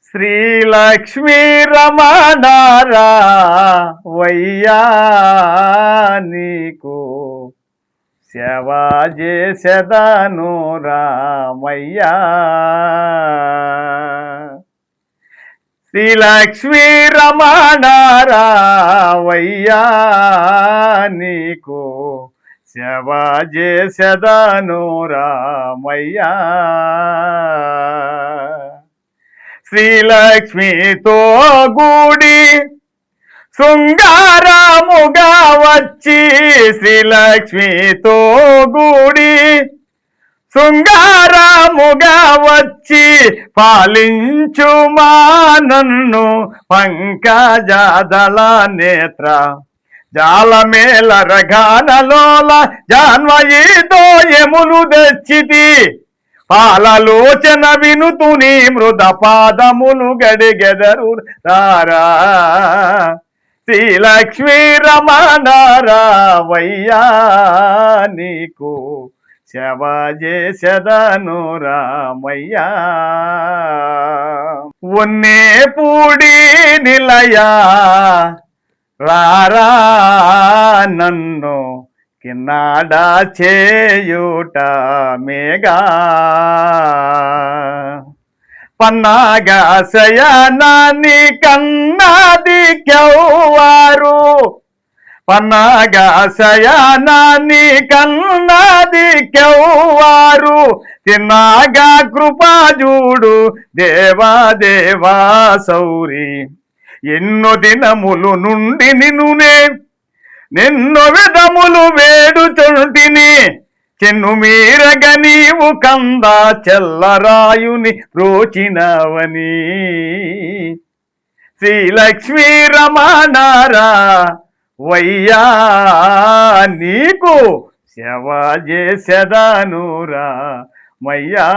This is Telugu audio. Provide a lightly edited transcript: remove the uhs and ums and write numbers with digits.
శ్రీలక్ష్మీ రమణారా వయ్యా నీకు సేవ చేసెదను రామయ్యా. శ్రీలక్ష్మీ రమణారా వయ్యా నీకు సేవ చేసెదను రామయ్యా. శ్రీలక్ష్మితో గూడి శృంగారముగా వచ్చి, శ్రీలక్ష్మితో గూడి శృంగారముగా వచ్చి పాలించుమా నన్ను పంకజాదళ నేత్ర జాలమేల రఘానలోల జాన్వయితో యములు తెచ్చితి, పాలలోచన వినుతుని మృద పాదములు గడిగెదరు రారా. శ్రీలక్ష్మీ రమణారా వయ్యా నీకు సేవ చేసెదను రామయ్యా. ఉన్నే పూడి నిలయా రారా నన్ను కిన్నాడ చేయుట మేఘా. పన్నాగా శయనాన్ని కన్నది కెవ్వారు, పన్నాగా శయనాన్ని కన్నది కెవ్వారు, తిన్నాగా కృపాజూడు దేవా దేవా సౌరి. ఎన్నో దినములు నుండి నిన్నో విధములు వేడుచుంటిని, చెన్ను మీరగ నీవు కంద చెల్లరాయుని రోచినవని. శ్రీలక్ష్మీ రమణారా వయ్యా నీకు సేవ చేసెదను రామయ్యా.